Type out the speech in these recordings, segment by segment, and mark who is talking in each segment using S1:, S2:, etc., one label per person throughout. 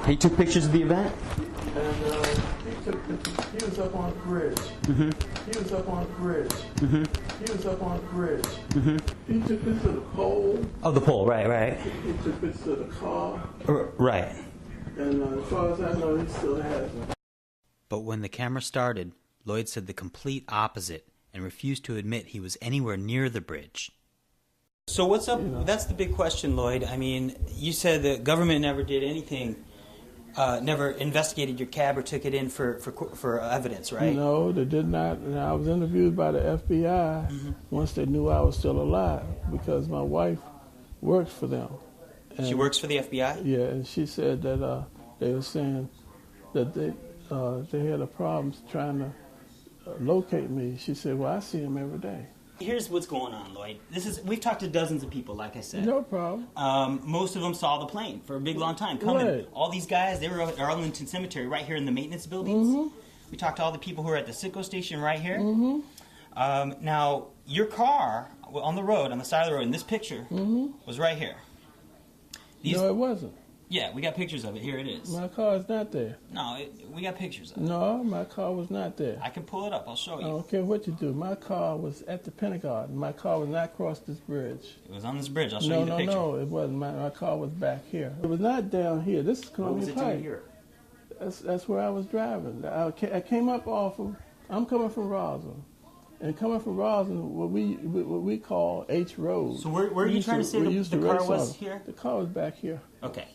S1: He took pictures of the event?
S2: And he was up on the bridge. He was up on the bridge. He was up on the bridge. He took pictures of the pole.
S1: Oh, the pole, right.
S2: He took pictures of the car.
S1: Right.
S2: And as far as I know, he still has them.
S3: But when the camera started, Lloyd said the complete opposite and refused to admit he was anywhere near the bridge. So what's up? That's the big question, Lloyd. I mean, you said the government never did anything, never investigated your cab or took it in for evidence, right?
S2: No, they did not. And I was interviewed by the FBI once they knew I was still alive because my wife works for them. And
S3: she works for the FBI?
S2: Yeah, and she said that they were saying that they had a problem trying to locate me. She said, well, I see him every day.
S3: Here's what's going on, Lloyd. We've talked to dozens of people, like I said.
S2: No problem.
S3: Most of them saw the plane for a big long time coming.
S2: Right.
S3: All these guys, they were at Arlington Cemetery right here in the maintenance buildings. We talked to all the people who were at the Citgo station right here. Now, your car on the road, on the side of the road, in this picture, was right here.
S2: No, it wasn't.
S3: Yeah, we got pictures of it. Here it is.
S2: My car is not there.
S3: No, we got pictures of it.
S2: No, my car was not there.
S3: I can pull it up. I'll show you.
S2: I don't care what you do. My car was at the Pentagon. My car was not across this bridge.
S3: It was on this bridge. I'll show you the picture.
S2: No, it wasn't. My car was back here. It was not down here. This is Columbia Pike.
S3: What was it doing here?
S2: That's where I was driving. I came up off of. I'm coming from Roslyn. And coming from Roslyn, what we call H Road.
S3: So where are you trying to say the car was here?
S2: The car was back here.
S3: Okay.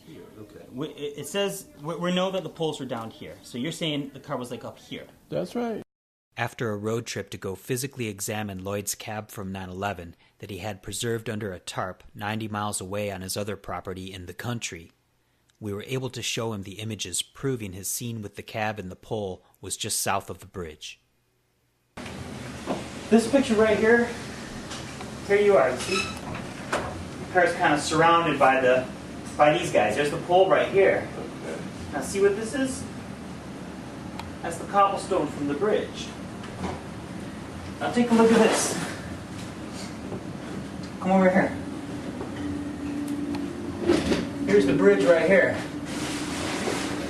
S3: It says, we know that the poles were down here. So you're saying the car was like up here.
S2: That's right.
S3: After a road trip to go physically examine Lloyd's cab from 9/11 that he had preserved under a tarp 90 miles away on his other property in the country, we were able to show him the images proving his scene with the cab and the pole was just south of the bridge. This picture right here, here you are, you see? The car's kind of surrounded by these guys. There's the pole right here.
S2: Okay.
S3: Now see what this is? That's the cobblestone from the bridge. Now take a look at this. Come over here. Here's the bridge right here.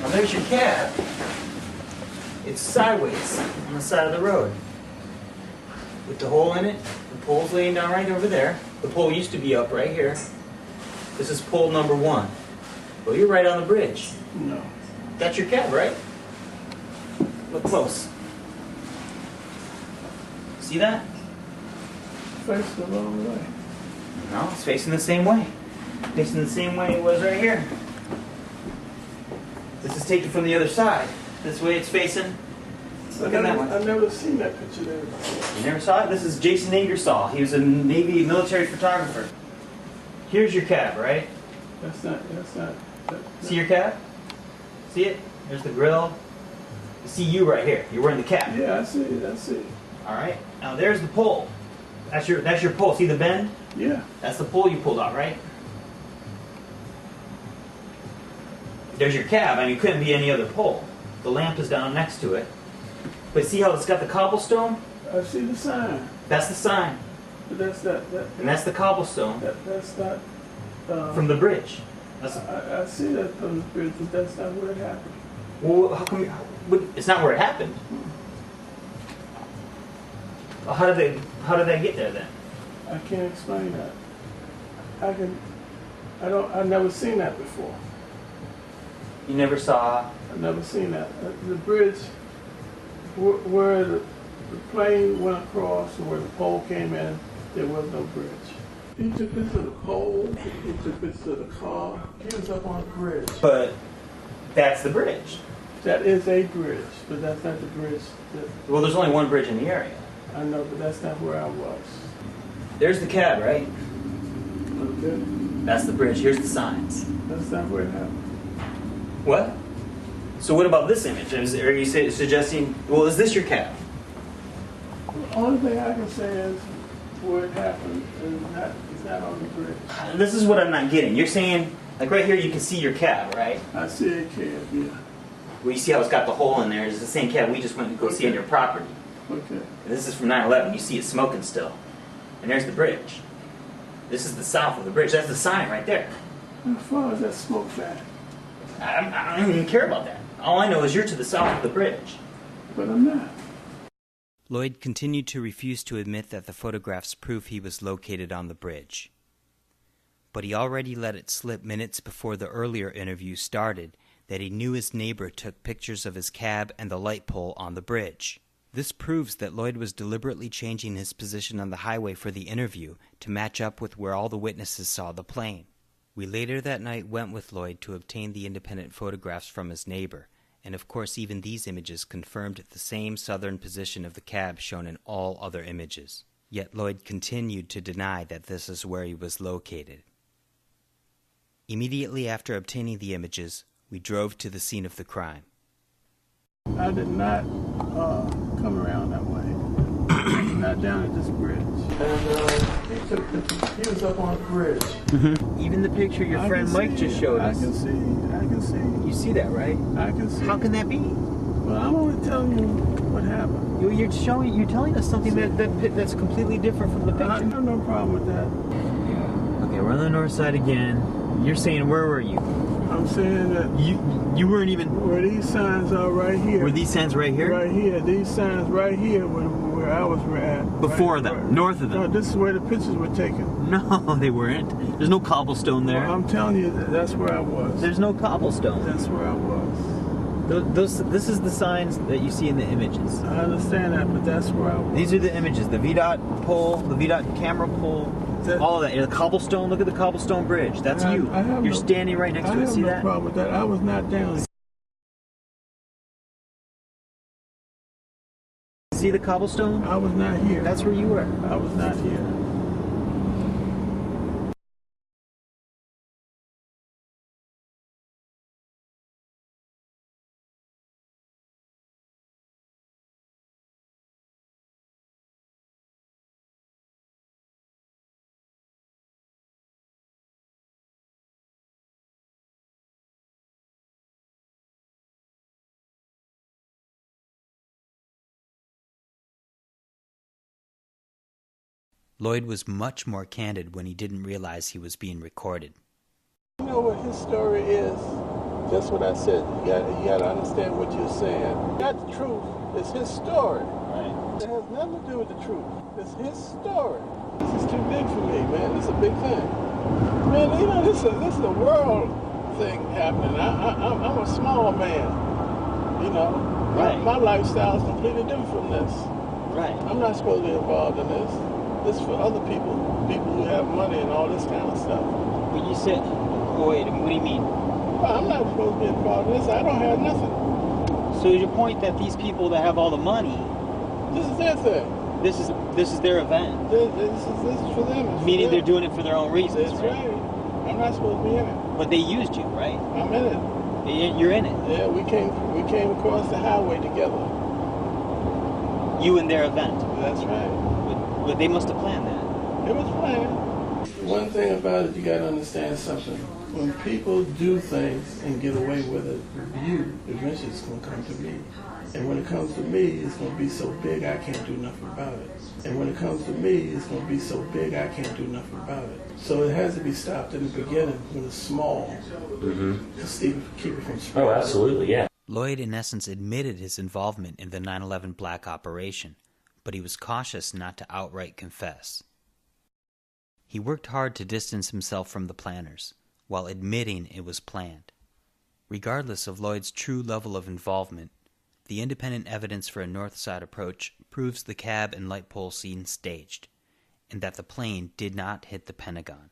S3: Now there's your cab. It's sideways on the side of the road. With the hole in it, the pole's laying down right over there. The pole used to be up right here. This is pole number 1. Well, you're right on the bridge.
S2: No.
S3: That's your cab, right? Look close. See that?
S2: Facing the wrong way.
S3: No, it's facing the same way. Facing the same way it was right here. This is taken from the other side. This way it's facing. Look at that one.
S2: I've never seen that picture there before.
S3: You never saw it? This is Jason Ingersoll. He was a Navy military photographer. Here's your cab, right?
S2: That's not.
S3: See your cab? See it? There's the grill. You see you right here. You're wearing the cap.
S2: Yeah, I see it.
S3: All right. Now there's the pole. That's your pole. See the bend?
S2: Yeah.
S3: That's the pole you pulled out, right? There's your cab. I mean, it couldn't be any other pole. The lamp is down next to it. But see how it's got the cobblestone?
S2: I see the sign.
S3: That's the sign.
S2: But that's not.
S3: And that's the cobblestone
S2: That's not.
S3: from the bridge.
S2: I see that from the bridge, but that's not where it happened.
S3: Well, how come it's not where it happened? Well, how did they get there then?
S2: I can't explain that. I've never seen that before.
S3: You never saw?
S2: I've never seen that. The bridge, where the plane went across and where the pole came in, there was no bridge. He took pictures of the pole, he took pictures of the car. He was up on the bridge.
S3: But that's the bridge.
S2: That is a bridge, but that's not the bridge.
S3: Well, there's only one bridge in the area.
S2: I know, but that's not where I was.
S3: There's the cab, right?
S2: Okay.
S3: That's the bridge. Here's the signs.
S2: That's not where it happened.
S3: What? So what about this image? Are you suggesting, well, is this your cab?
S2: The only thing I can say is where it happened is it's not on the bridge.
S3: This is what I'm not getting. You're saying, like right here, you can see your cab, right?
S2: I see a cab, yeah.
S3: Well, you see how it's got the hole in there. It's the same cab we just went to go see on your property.
S2: Okay.
S3: And this is from 9/11. You see it smoking still. And there's the bridge. This is the south of the bridge. That's the sign right there.
S2: How far is that smoke back?
S3: I don't even care about that. All I know is you're to the south of the bridge.
S2: But I'm not.
S1: Lloyd continued to refuse to admit that the photographs prove he was located on the bridge. But he already let it slip minutes before the earlier interview started that he knew his neighbor took pictures of his cab and the light pole on the bridge. This proves that Lloyd was deliberately changing his position on the highway for the interview to match up with where all the witnesses saw the plane. We later that night went with Lloyd to obtain the independent photographs from his neighbor, and of course even these images confirmed the same southern position of the cab shown in all other images. Yet Lloyd continued to deny that this is where he was located. Immediately after obtaining the images, we drove to the scene of the crime.
S2: I did not come around that way. Not down at this bridge. And he was up on the bridge.
S3: Even the picture your friend Mike just showed us.
S2: I can see.
S3: You see that, right?
S2: I can see.
S3: How can that be?
S2: Well, I'm only telling you what happened.
S3: You're telling us something that's completely different from the picture.
S2: I have no problem with that.
S3: Okay, we're on the north side again. You're saying, where were you?
S2: I'm saying that
S3: You weren't even...
S2: where these signs are right here.
S3: Were these signs right here?
S2: Right here. These signs right here where I was at.
S3: Before them,
S2: right.
S3: north of them.
S2: No, this is where the pictures were taken.
S3: No, they weren't. There's no cobblestone there.
S2: Well, I'm telling you, that's where I was.
S3: There's no cobblestone.
S2: That's where I was.
S3: This is the signs that you see in the images.
S2: I understand that, but that's where I was.
S3: These are the images. The VDOT pole, the VDOT camera pole, all of that. The cobblestone, look at the cobblestone bridge. That's you. You're standing right next to it. See that?
S2: I have no problem with that. I was not down.
S3: See the cobblestone?
S2: I was not here.
S3: That's where you were.
S2: I was not here.
S1: Lloyd was much more candid when he didn't realize he was being recorded.
S2: You know what his story is? Just what I said. You got to understand what you're saying. Not the truth. It's his story. Right. It has nothing to do with the truth. It's his story. This is too big for me, man. This is a big thing. Man, you know, this is a world thing happening. I'm a small man. You know, right. My lifestyle is completely different from this. Right. I'm not supposed to be involved in this. This is for other people who have money and all this kind of stuff.
S3: But you said, wait, what do you mean?
S2: Well, I'm not supposed to be involved in this. I don't have nothing.
S3: So is your point that these people that have all the money,
S2: this is their thing.
S3: This is their event.
S2: This is for them.
S3: Meaning they're doing it for their own reasons.
S2: That's right. I'm not supposed to be in it.
S3: But they used you, right?
S2: I'm in it.
S3: You're in it.
S2: Yeah, we came across the highway together.
S3: You and their event.
S2: That's right.
S3: But they must have planned that.
S2: It was planned. One thing about it, you got to understand something. When people do things and get away with it, eventually it's going to come to me. And when it comes to me, it's going to be so big I can't do nothing about it. And when it comes to me, it's going to be so big I can't do nothing about it. So it has to be stopped in the beginning when it's small to keep it from spreading.
S1: Oh, absolutely, yeah. Lloyd, in essence, admitted his involvement in the 9/11 black operation, but he was cautious not to outright confess. He worked hard to distance himself from the planners, while admitting it was planned. Regardless of Lloyd's true level of involvement, the independent evidence for a north side approach proves the cab and light pole scene staged, and that the plane did not hit the Pentagon.